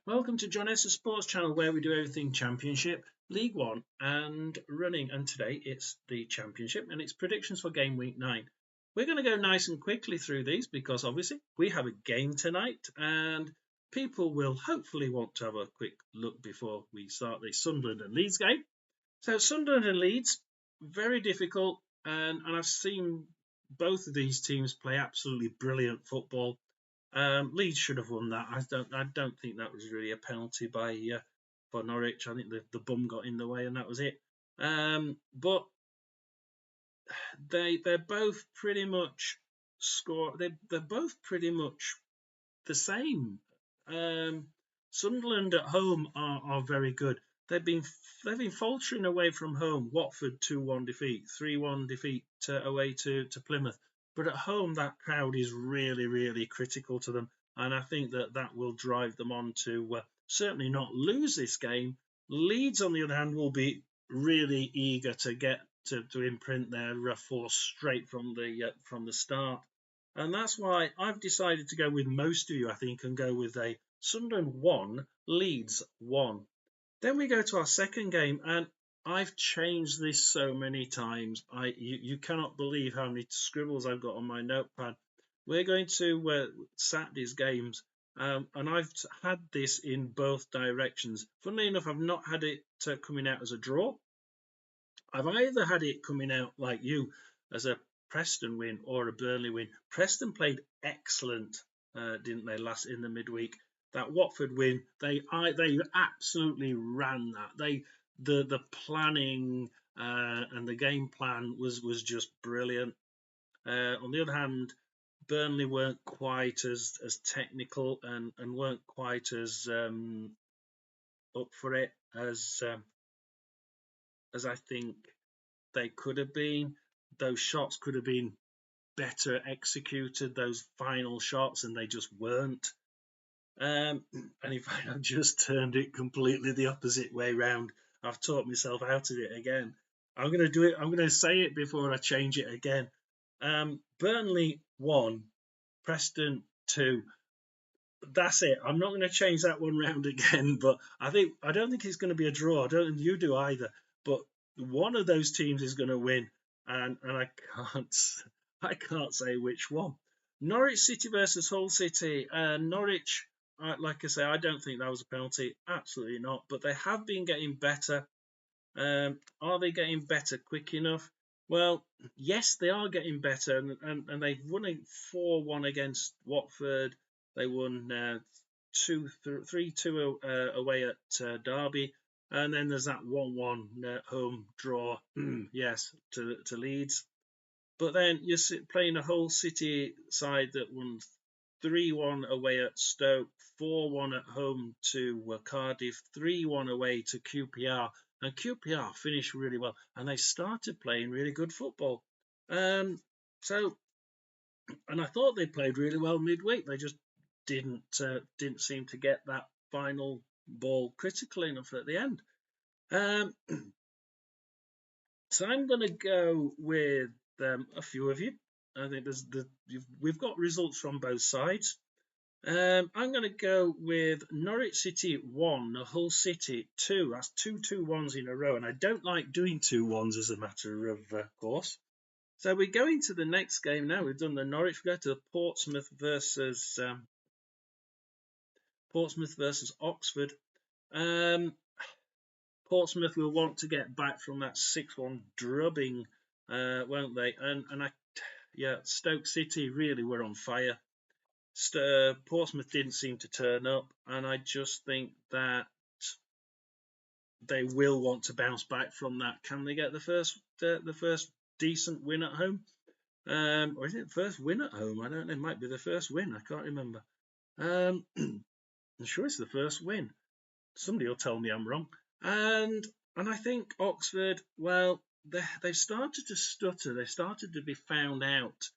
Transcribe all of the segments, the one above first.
Welcome to Jon S Sports Channel, where we do everything Championship, League One, and running. And today it's the Championship, and it's predictions for Game Week 9. We're going to go nice and quickly through these because obviously we have a game tonight, and people will hopefully want to have a quick look before we start the Sunderland and Leeds game. So Sunderland and Leeds, very difficult, and I've seen both of these teams play absolutely brilliant football. Leeds should have won that. I don't think that was really a penalty by for Norwich. I think the bum got in the way and that was it. But they're both pretty much they're both pretty much the same. Sunderland at home are very good. They've been faltering away from home. Watford 2-1 defeat, 3-1 defeat away to Plymouth. But at home, that crowd is really critical to them, and I think that will drive them on to certainly not lose this game. Leeds, on the other hand, will be really eager to get to imprint their force straight from the start. And that's why I've decided to go with most of you, I think, and go with a Sunderland 1, Leeds 1. Then we go to our second game, and I've changed this so many times. You cannot believe how many scribbles I've got on my notepad. We're going to Saturday's games, and I've had this in both directions. Funnily enough, I've not had it coming out as a draw. I've either had it coming out like you as a Preston win or a Burnley win. Preston played excellent, didn't they, last in the midweek? That Watford win, they absolutely ran that. The planning and the game plan was just brilliant. On the other hand, Burnley weren't quite as technical and weren't quite as up for it as I think they could have been. Those shots could have been better executed, those final shots, and they just weren't. And in fact, I've just turned it completely the opposite way round. I've taught myself out of it again. I'm going to do it. I'm going to say it before I change it again. Burnley 1, Preston 2. That's it. I'm not going to change that one round again. But I don't think it's going to be a draw. I don't think you do either. But one of those teams is going to win, and I can't say which one. Norwich City versus Hull City. Norwich, like I say, I don't think that was a penalty. Absolutely not. But they have been getting better. Are they getting better quick enough? Well, yes, they are getting better, and they've won 4-1 against Watford. They won 3-2 away at Derby, and then there's that 1-1 home draw. Yes, to Leeds. But then you're playing a Hull City side that won 3-1 away at Stoke, 4-1 at home to Cardiff, 3-1 away to QPR. And QPR finished really well, and they started playing really good football. And I thought they played really well midweek. They just didn't seem to get that final ball critical enough at the end. So I'm going to go with a few of you. I think we've got results from both sides. I'm going to go with Norwich City 1, Hull City 2. That's 2-2-1s in a row, and I don't like doing 2-1s as a matter of course. So we go into the next game now. We've done the Norwich. We go to the Portsmouth versus Oxford. Portsmouth will want to get back from that 6-1 drubbing, won't they? And Stoke City really were on fire. Portsmouth didn't seem to turn up, and I just think that they will want to bounce back from that. Can they get the first decent win at home? Or is it the first win at home? I don't know. It might be the first win. I can't remember. I'm sure it's the first win. Somebody will tell me I'm wrong. And I think Oxford, well, they've started to stutter. They've started to be found out.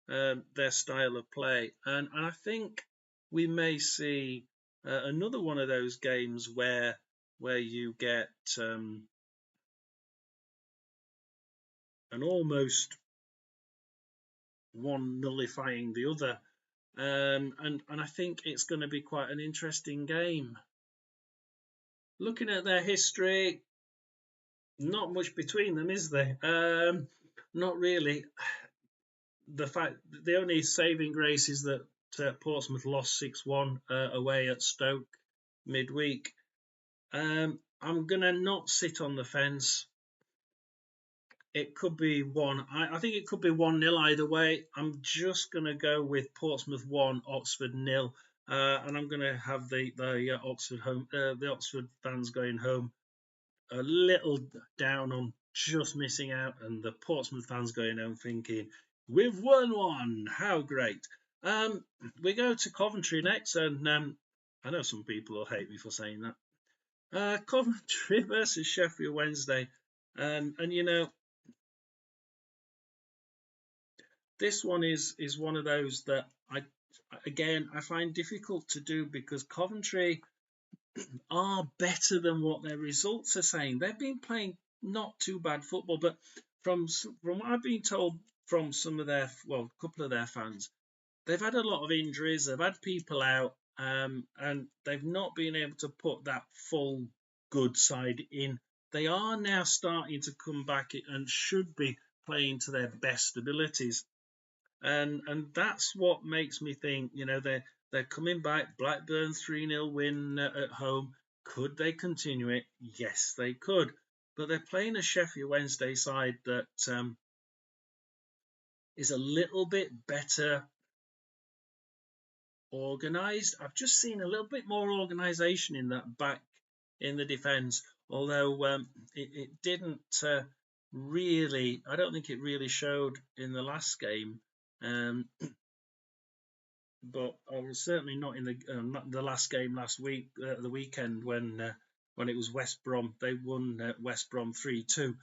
Their style of play, and I think we may see another one of those games where you get an almost one nullifying the other, and I think it's going to be quite an interesting game. Looking at their history, not much between them, is there? Not really. The only saving grace is that Portsmouth lost 6-1 away at Stoke midweek. I'm gonna not sit on the fence. It could be one. I think it could be 1-0 either way. I'm just gonna go with Portsmouth 1, Oxford 0, and I'm gonna have the Oxford fans going home a little down on just missing out, and the Portsmouth fans going home thinking, we've won one, how great. We go to Coventry next, and I know some people will hate me for saying that. Coventry versus Sheffield Wednesday. And you know, this one is one of those that I find difficult to do because Coventry are better than what their results are saying. They've been playing not too bad football, but from what I've been told from some of their, well, a couple of their fans, they've had a lot of injuries. They've had people out, and they've not been able to put that full good side in. They are now starting to come back and should be playing to their best abilities, and that's what makes me think, they're coming back. Blackburn 3-0 win at home. Could they continue it? Yes, they could. But they're playing a Sheffield Wednesday side that is a little bit better organised. I've just seen a little bit more organisation in that back in the defence, although it didn't really. I don't think it really showed in the last game. But I was certainly not in the last game last week, the weekend when it was West Brom. They won West Brom 3-2.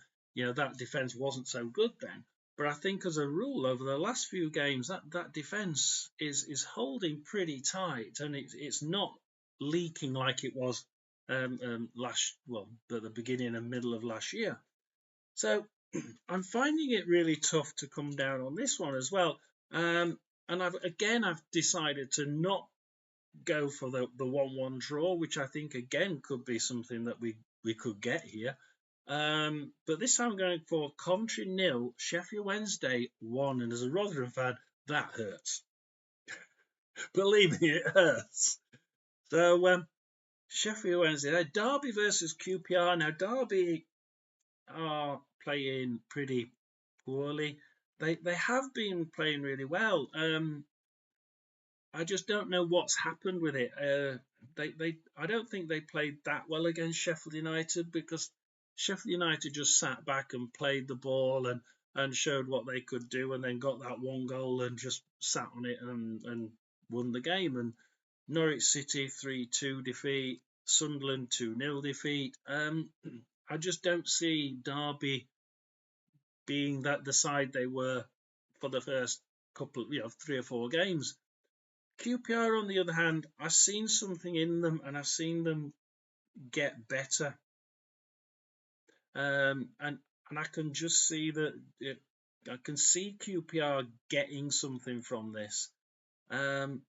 That defence wasn't so good then. But I think as a rule over the last few games, that defence is holding pretty tight, and it's not leaking like it was at the beginning and middle of last year. So I'm finding it really tough to come down on this one as well. And I've decided to not go for the 1-1 draw, which I think again could be something that we could get here. But this time I'm going for Coventry 0, Sheffield Wednesday 1, and as a Rotherham fan, that hurts. Believe me, it hurts. So Sheffield Wednesday, Derby versus QPR. Now Derby are playing pretty poorly. They have been playing really well. I just don't know what's happened with it. I don't think they played that well against Sheffield United, because Sheffield United just sat back and played the ball and showed what they could do, and then got that one goal and just sat on it and won the game. And Norwich City 3-2 defeat, Sunderland 2-0 defeat. I just don't see Derby being that the side they were for the first couple, 3 or 4 games. QPR, on the other hand, I've seen something in them, and I've seen them get better, and I can just see that I can see QPR getting something from this, but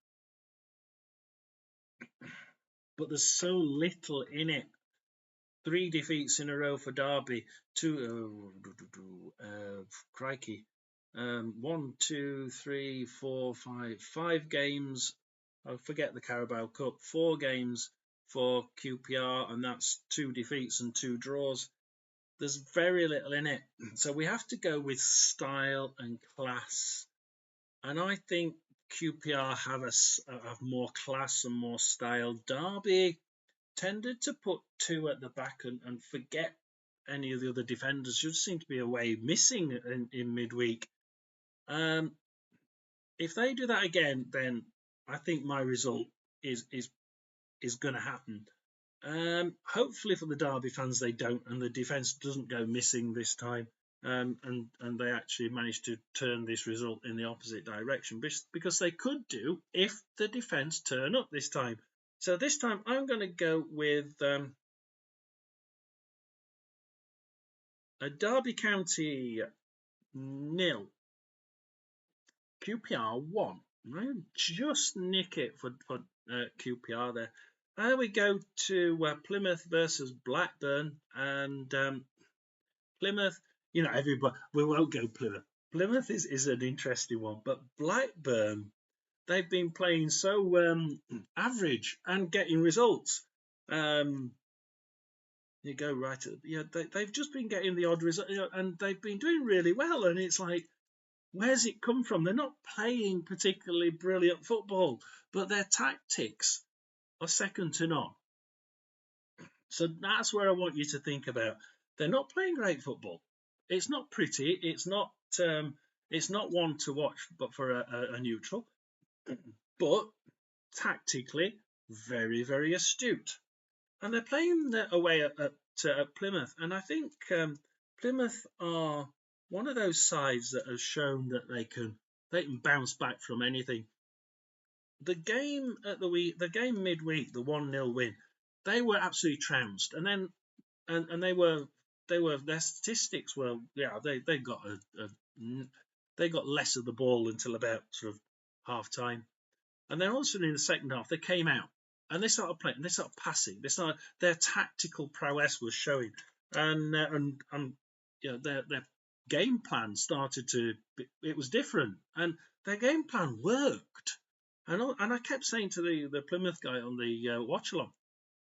there's so little in it. 3 defeats in a row for Derby. Crikey. 1, 2, 3, 4, 5 games. I forget the Carabao Cup. 4 games for QPR, and that's 2 defeats and 2 draws. There's very little in it. So we have to go with style and class. And I think QPR have more class and more style. Derby tended to put 2 at the back and forget any of the other defenders. Just seem to be away missing in midweek. If they do that again, then I think my result is going to happen. Hopefully for the Derby fans they don't, and the defence doesn't go missing this time, and they actually manage to turn this result in the opposite direction, because they could do if the defence turn up this time. So this time I'm going to go with a Derby County 0, QPR 1. I just nick it for QPR there. And then we go to Plymouth versus Blackburn, and Plymouth. Everybody. We won't go Plymouth. Plymouth is an interesting one, but Blackburn, they've been playing so average and getting results. You go right at they've just been getting the odd result, and they've been doing really well. And it's like, where's it come from? They're not playing particularly brilliant football, but their tactics are second to none. So that's where I want you to think about. They're not playing great football. It's not pretty. It's not one to watch, but for a neutral. But tactically, very, very astute. And they're playing away at Plymouth, and I think Plymouth are one of those sides that has shown that they can bounce back from anything. The game the game midweek, the 1-0 win, they were absolutely trounced, and then and they were their statistics were they got they got less of the ball until about sort of half time. And then all of a sudden in the second half, they came out and they started playing, they started passing, their tactical prowess was showing, and their game plan started to, it was different, and their game plan worked. And I kept saying to the Plymouth guy on the watch along,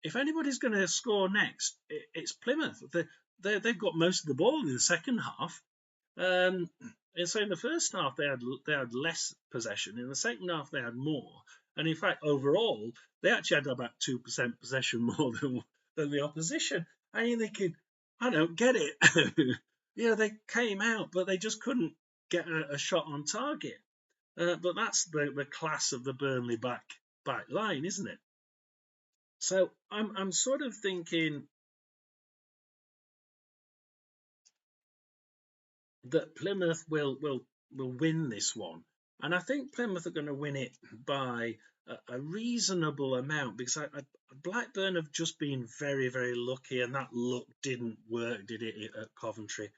if anybody's going to score next, it's Plymouth. They've got most of the ball in the second half. And so in the first half they had less possession. In the second half they had more. And in fact, overall, they actually had about 2% possession more than the opposition. And you're thinking, I don't get it. They came out, but they just couldn't get a shot on target. But that's the class of the Burnley back line, isn't it? So I'm sort of thinking that Plymouth will win this one, and I think Plymouth are going to win it by a reasonable amount, because Blackburn have just been very, very lucky, and that luck didn't work, did it, at Coventry?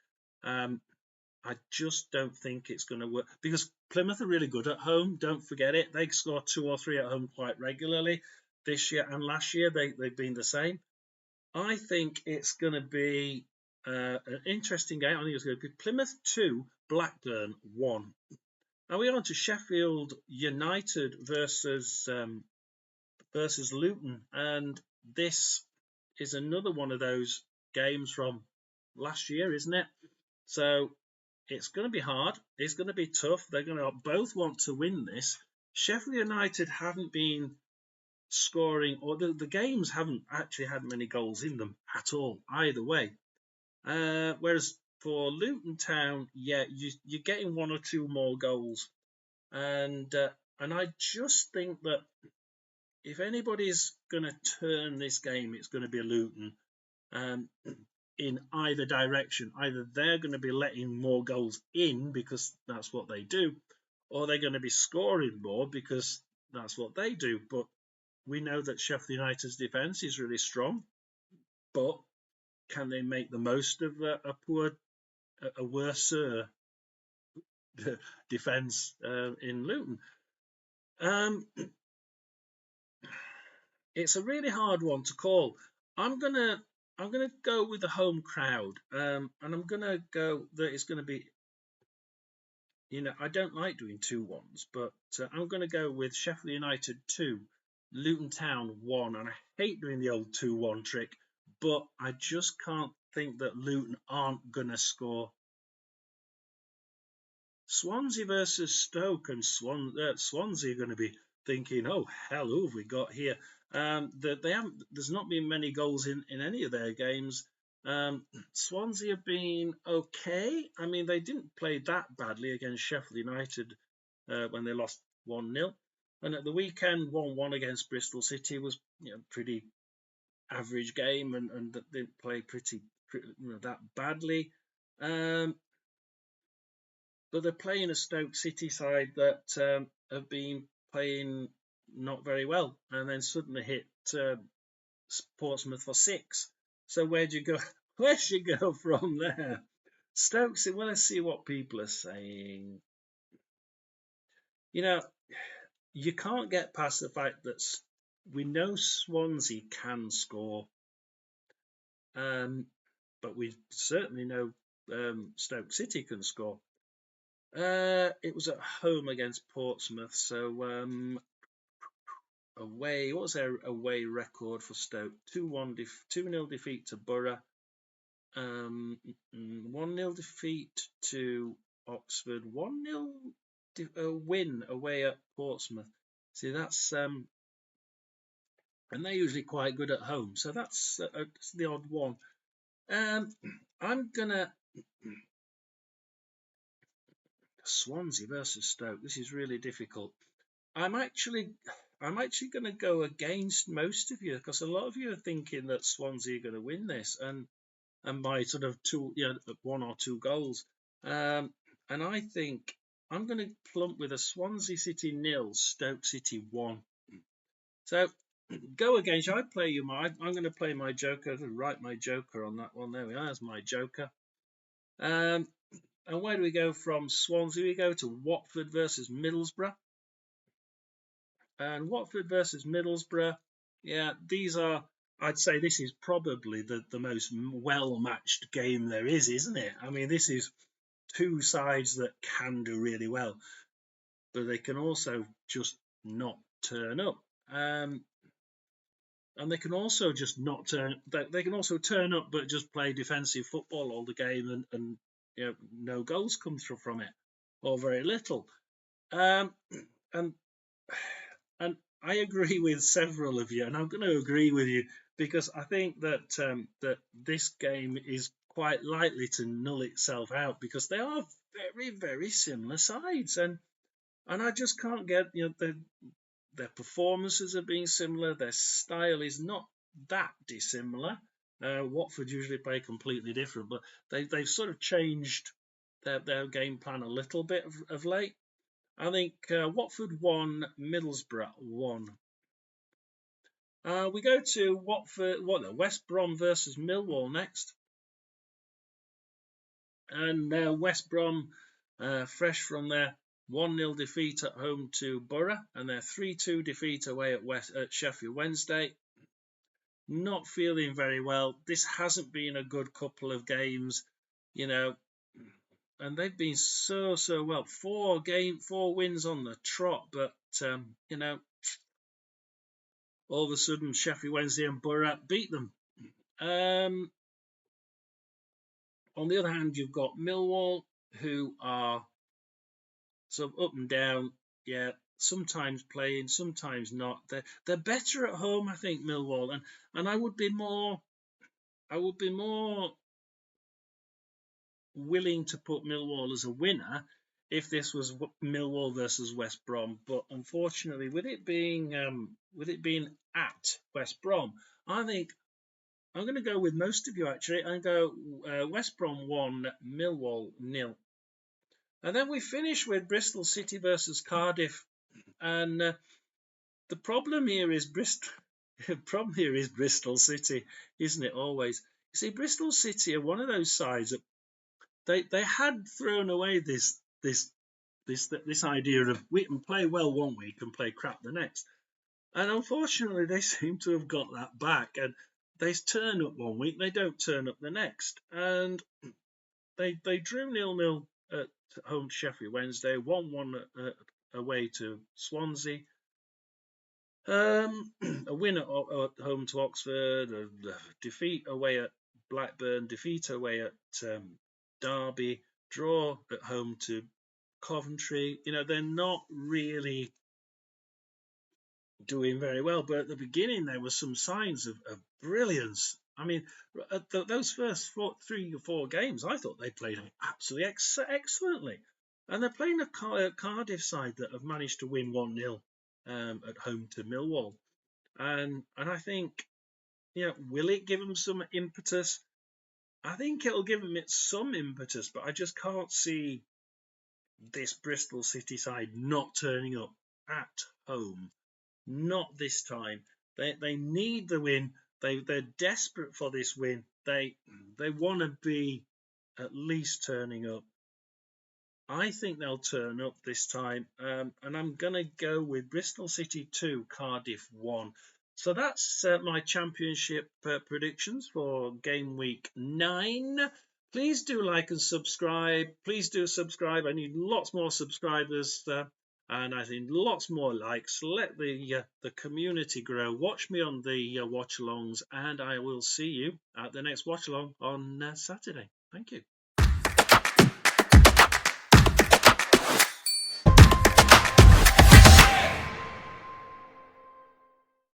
I just don't think it's going to work, because Plymouth are really good at home. Don't forget it. They score 2 or 3 at home quite regularly. This year and last year they've been the same. I think it's going to be an interesting game. I think it's going to be Plymouth 2, Blackburn 1. Now we're on to Sheffield United versus Luton, and this is another one of those games from last year, isn't it? So it's going to be hard. It's going to be tough. They're going to both want to win this. Sheffield United haven't been scoring, or the games haven't actually had many goals in them at all, either way. Whereas for Luton Town, you're getting 1 or 2 more goals, and I just think that if anybody's going to turn this game, it's going to be Luton. In either direction, either they're going to be letting more goals in because that's what they do, or they're going to be scoring more because that's what they do. But we know that Sheffield United's defence is really strong, but can they make the most of a worse defence in Luton? It's a really hard one to call. I'm gonna go with the home crowd, and I'm gonna go that it's gonna be. I don't like doing 2-1s, but I'm going to go with Sheffield United 2, Luton Town 1. And I hate doing the old 2-1 trick, but I just can't think that Luton aren't going to score. Swansea versus Stoke, and Swansea are going to be thinking, oh, hell, who have we got here? There's not been many goals in any of their games. Swansea have been okay. I mean, they didn't play that badly against Sheffield United when they lost 1-0. And at the weekend, 1-1 against Bristol City was pretty average game, and didn't play pretty that badly. But they're playing a Stoke City side that have been playing not very well, and then suddenly hit Portsmouth for 6. So where'd you go? Where'd you go from there? Stoke, well, let's see what people are saying. You can't get past the fact that we know Swansea can score, but we certainly know Stoke City can score. It was at home against Portsmouth, so away. What was their away record for Stoke? 2-0 defeat to Borough. 1-0 defeat to Oxford. 1-0 win away at Portsmouth. See, that's and they're usually quite good at home, so that's the odd one. I'm gonna Swansea versus Stoke. This is really difficult. I'm actually going to go against most of you, because a lot of you are thinking that Swansea are going to win this, and by sort of one or two goals. And I think I'm going to plump with a Swansea City 0, Stoke City 1. So go against you. I'm going to play my joker. Write my joker on that one. There we are. That's my joker. And where do we go from Swansea? We go to Watford versus Middlesbrough. And Watford versus Middlesbrough. Yeah, I'd say this is probably the most well-matched game there is, isn't it? I mean, this is two sides that can do really well, but they can also just not turn up. And they can also just not turn. They can also turn up, but just play defensive football all the game, and no goals come through from it, or very little. And and I agree with several of you, and I'm going to agree with you because I think that that this game is quite likely to null itself out, because they are very, very similar sides, and I just can't get their performances have been similar, their style is not that dissimilar. Watford usually play completely different, but they've sort of changed their game plan a little bit of late. I think Watford 1, Middlesbrough 1. We go to West Brom versus Millwall next. And West Brom, fresh from their 1-0 defeat at home to Borough, and their 3-2 defeat away at Sheffield Wednesday. Not feeling very well. This hasn't been a good couple of games, and they've been so well. 4 wins on the trot, but all of a sudden Sheffield Wednesday and Borough beat them. On the other hand, you've got Millwall, who are sort of up and down. Yeah, sometimes playing, sometimes not. They're better at home, I think, Millwall, and I would be more willing to put Millwall as a winner if this was Millwall versus West Brom. But unfortunately, with it being at West Brom, I think I'm going to go with most of you actually and go West Brom 1, Millwall 0. And then we finish with Bristol City versus Cardiff. And the problem here is Bristol City, isn't it? Always. You see, Bristol City are one of those sides that they had thrown away this idea of we can play well one week and play crap the next. And unfortunately, they seem to have got that back. And they turn up one week, they don't turn up the next. And they drew 0-0 at home to Sheffield Wednesday, 1-1 away to Swansea. A win at home to Oxford, a defeat away at Blackburn, defeat away at Derby, draw at home to Coventry. They're not really doing very well, but at the beginning there were some signs of brilliance. I mean, those first 3 or 4 games, I thought they played absolutely excellently, and they're playing a Cardiff side that have managed to win 1-0 at home to Millwall, and I think, will it give them some impetus? I think it'll give them some impetus, but I just can't see this Bristol City side not turning up at home. Not this time. They need the win. They're desperate for this win. They want to be at least turning up. I think they'll turn up this time, and I'm going to go with Bristol City 2, Cardiff 1. So that's my championship predictions for game week 9. Please do like and subscribe. Please do subscribe. I need lots more subscribers, and I think lots more likes. Let the community grow. Watch me on the watch alongs, and I will see you at the next watch along on Saturday. Thank you.